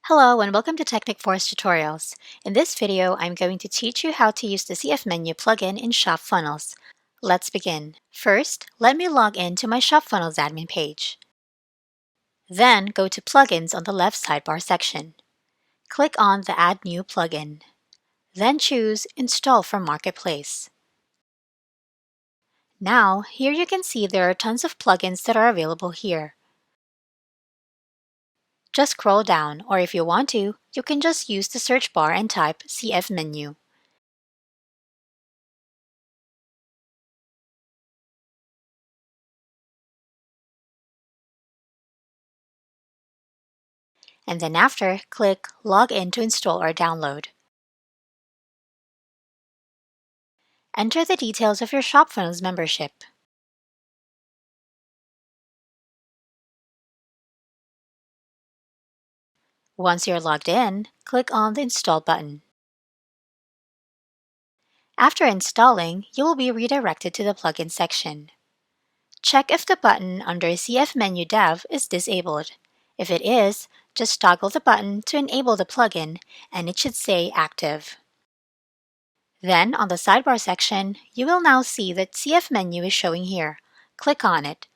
Hello and welcome to Technic Force Tutorials. In this video, I'm going to teach you how to use the CF menu plugin in ShopFunnels. Let's begin. First, let me log in to my ShopFunnels admin page. Then go to Plugins on the left sidebar section. Click on the Add New plugin. Then choose Install from Marketplace. Now, here you can see there are tons of plugins that are available here. Just scroll down, or if you want to, you can just use the search bar and type CF menu. And then after, click Log in to install or download. Enter the details of your ShopFunnels membership. Once you're logged in, click on the Install button. After installing, you will be redirected to the plugin section. Check if the button under CF Menu Dev is disabled. If it is, just toggle the button to enable the plugin and it should say Active. Then, on the sidebar section, you will now see that CF Menu is showing here. Click on it.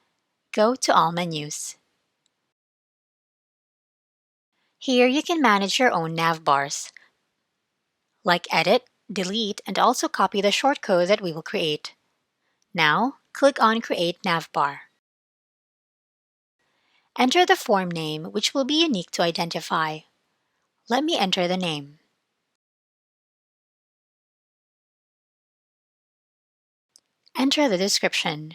Go to All Menus. Here you can manage your own nav bars, like edit, delete, and also copy the shortcode that we will create. Now, click on Create Nav Bar. Enter the form name, which will be unique to identify. Let me enter the name. Enter the description.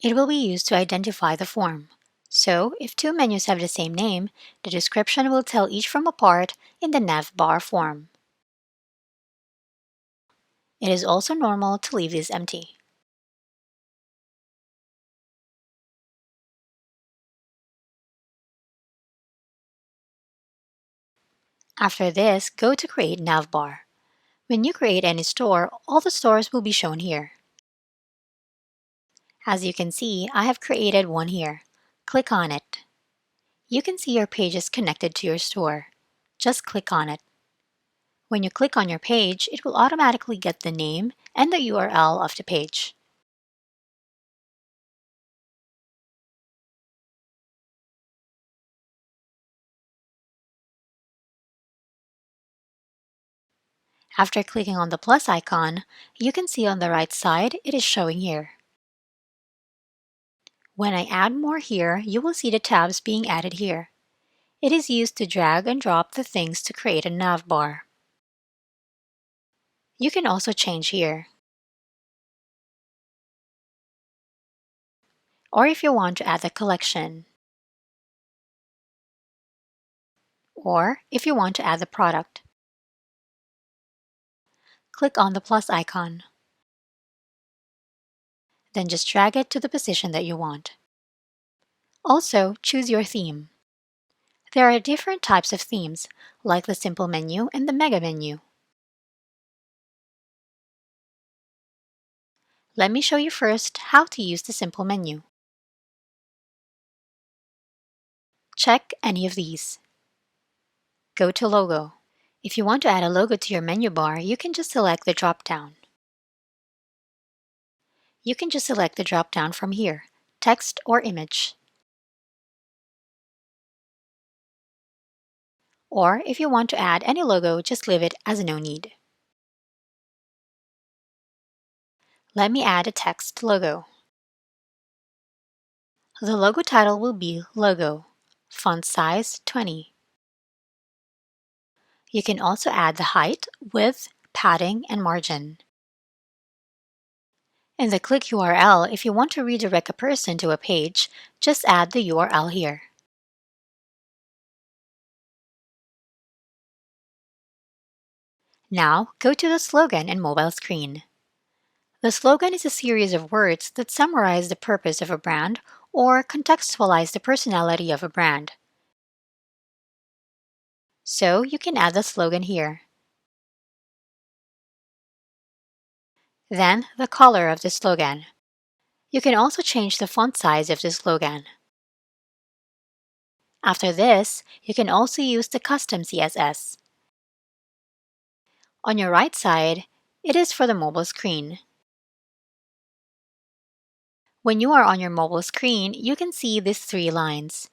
It will be used to identify the form. So, if two menus have the same name, the description will tell each from apart in the Nav Bar form. It is also normal to leave this empty. After this, go to Create Nav Bar. When you create any store, all the stores will be shown here. As you can see, I have created one here. Click on it. You can see your page is connected to your store. Just click on it. When you click on your page, it will automatically get the name and the URL of the page. After clicking on the plus icon, you can see on the right side it is showing here. When I add more here, you will see the tabs being added here. It is used to drag and drop the things to create a nav bar. You can also change here. Or if you want to add the collection. Or if you want to add the product. Click on the plus icon. Then just drag it to the position that you want. Also, choose your theme. There are different types of themes, like the simple menu and the mega menu. Let me show you first how to use the simple menu. Check any of these. Go to Logo. If you want to add a logo to your menu bar, you can just select the drop-down. You can just select the drop-down from here, text or image. Or if you want to add any logo, just leave it as no need. Let me add a text logo. The logo title will be Logo, font size 20. You can also add the height, width, padding, and margin. In the click URL, if you want to redirect a person to a page, just add the URL here. Now, go to the slogan and mobile screen. The slogan is a series of words that summarize the purpose of a brand or contextualize the personality of a brand. So, you can add the slogan here. Then, the color of the slogan. You can also change the font size of the slogan. After this, you can also use the custom CSS. On your right side, it is for the mobile screen. When you are on your mobile screen, you can see these 3 lines.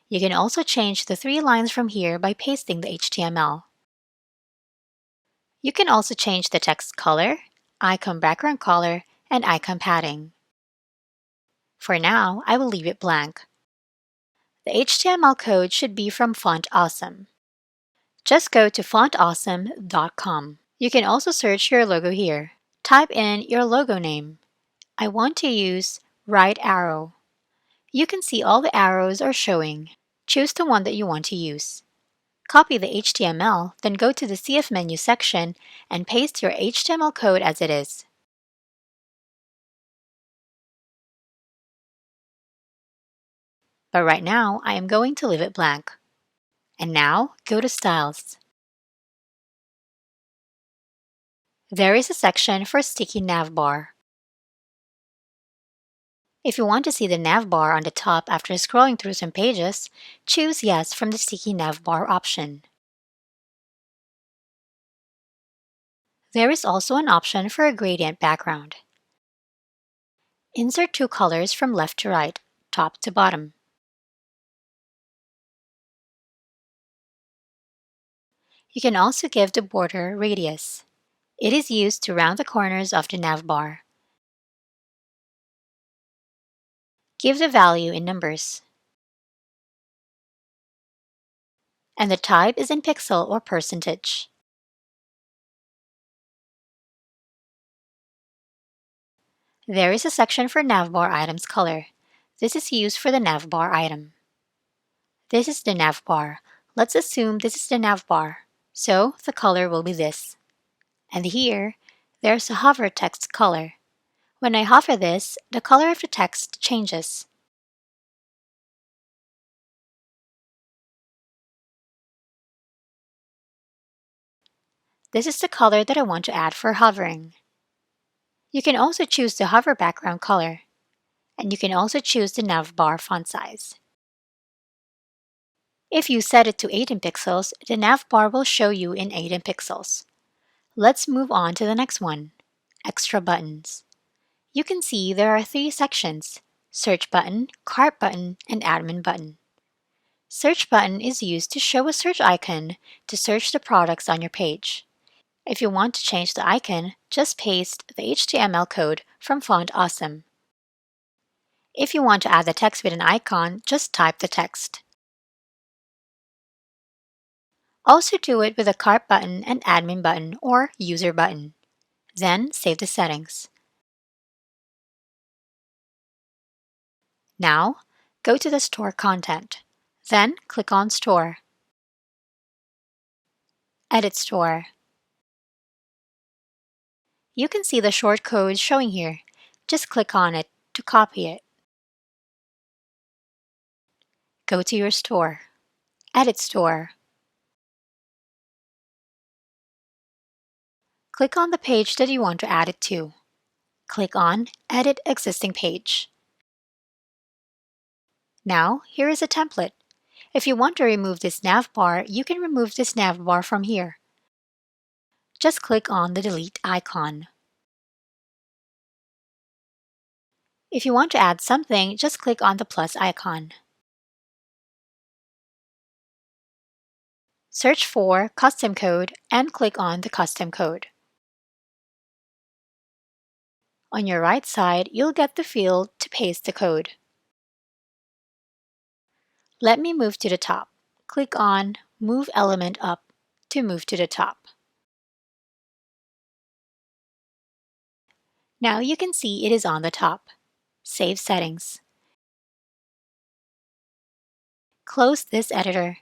You can also change the 3 lines from here by pasting the HTML. You can also change the text color, icon background color, and icon padding. For now, I will leave it blank. The HTML code should be from Font Awesome. Just go to fontawesome.com. You can also search your logo here. Type in your logo name. I want to use right arrow. You can see all the arrows are showing. Choose the one that you want to use. Copy the HTML, then go to the CF menu section and paste your HTML code as it is. But right now, I am going to leave it blank. And now, go to Styles. There is a section for Sticky Nav Bar. If you want to see the Nav Bar on the top after scrolling through some pages, choose Yes from the Sticky Nav Bar option. There is also an option for a gradient background. Insert 2 colors from left to right, top to bottom. You can also give the border radius. It is used to round the corners of the Nav Bar. Give the value in numbers. And the type is in pixel or percentage. There is a section for Navbar item's color. This is used for the Navbar item. This is the Navbar. Let's assume this is the Navbar. So the color will be this. And here, there's a hover text color. When I hover this, the color of the text changes. This is the color that I want to add for hovering. You can also choose the hover background color. And you can also choose the Navbar font size. If you set it to 18 pixels, the Navbar will show you in 18 pixels. Let's move on to the next one, extra buttons. You can see there are 3 sections, search button, cart button, and admin button. Search button is used to show a search icon to search the products on your page. If you want to change the icon, just paste the HTML code from Font Awesome. If you want to add the text with an icon, just type the text. Also do it with the cart button and admin button or user button. Then save the settings. Now, go to the store content. Then click on Store. Edit Store. You can see the short code showing here. Just click on it to copy it. Go to your store. Edit Store. Click on the page that you want to add it to. Click on Edit Existing Page. Now, here is a template. If you want to remove this nav bar, you can remove this nav bar from here. Just click on the delete icon. If you want to add something, just click on the plus icon. Search for Custom Code and click on the Custom Code. On your right side, you'll get the field to paste the code. Let me move to the top. Click on Move Element Up to move to the top. Now you can see it is on the top. Save settings. Close this editor.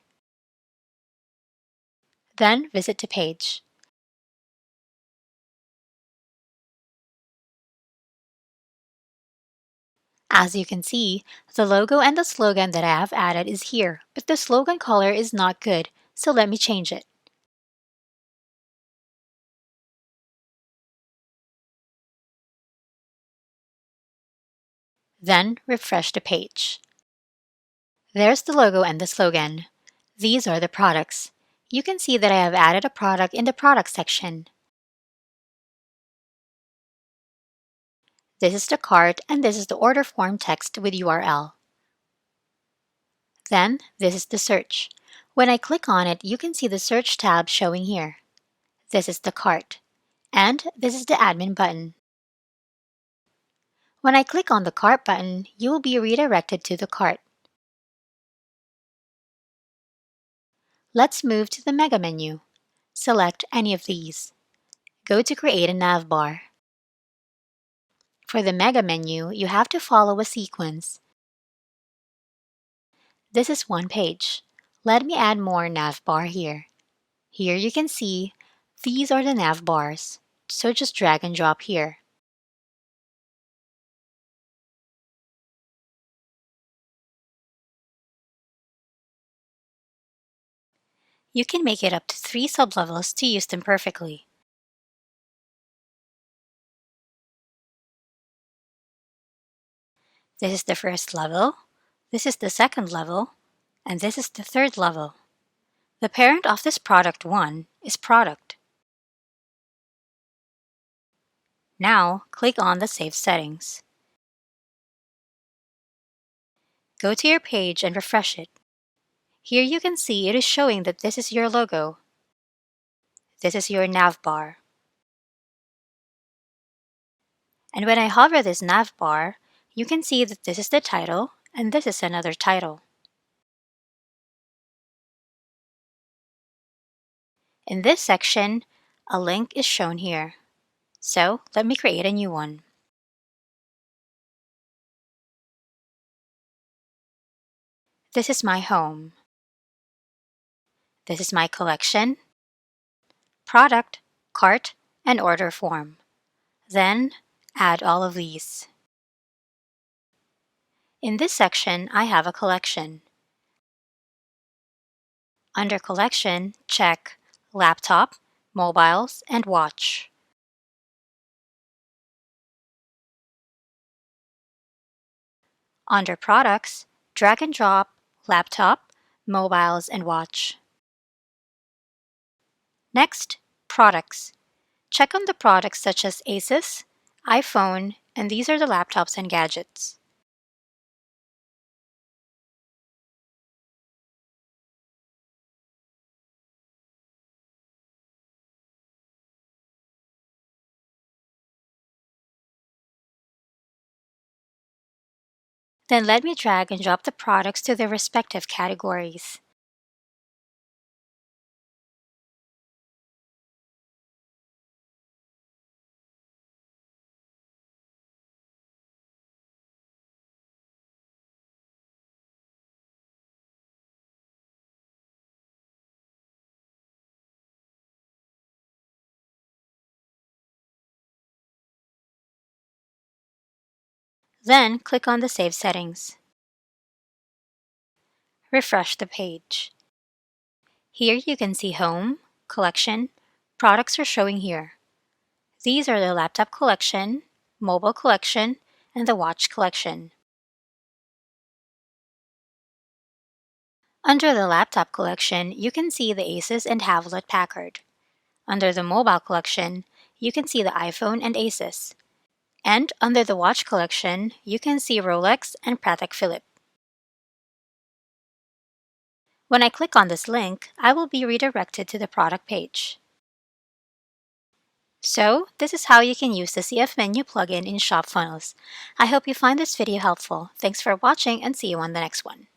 Then visit the page. As you can see, the logo and the slogan that I have added is here, but the slogan color is not good, so let me change it. Then refresh the page. There's the logo and the slogan. These are the products. You can see that I have added a product in the product section. This is the cart and this is the order form text with URL. Then, this is the search. When I click on it, you can see the search tab showing here. This is the cart. And this is the admin button. When I click on the cart button, you will be redirected to the cart. Let's move to the mega menu. Select any of these. Go to create a nav bar. For the mega menu, you have to follow a sequence. This is one page. Let me add more nav bar here. Here you can see these are the nav bars, so just drag and drop here. You can make it up to 3 sublevels to use them perfectly. This is the first level, this is the second level, and this is the third level. The parent of this product 1 is product. Now, click on the Save Settings. Go to your page and refresh it. Here you can see it is showing that this is your logo. This is your nav bar. And when I hover this nav bar, you can see that this is the title and this is another title. In this section, a link is shown here. So let me create a new one. This is my home. This is my collection, product, cart, and order form. Then add all of these. In this section, I have a collection. Under collection, check laptop, mobiles, and watch. Under products, drag and drop laptop, mobiles, and watch. Next, products. Check on the products such as Asus, iPhone, and these are the laptops and gadgets. Then let me drag and drop the products to their respective categories. Then click on the Save Settings. Refresh the page. Here you can see Home, Collection, products are showing here. These are the laptop collection, mobile collection, and the watch collection. Under the laptop collection, you can see the Asus and Hewlett-Packard. Under the mobile collection, you can see the iPhone and Asus. And under the watch collection, you can see Rolex and Patek Philippe. When I click on this link, I will be redirected to the product page. So, this is how you can use the CF Menu plugin in ShopFunnels. I hope you find this video helpful. Thanks for watching and see you on the next one.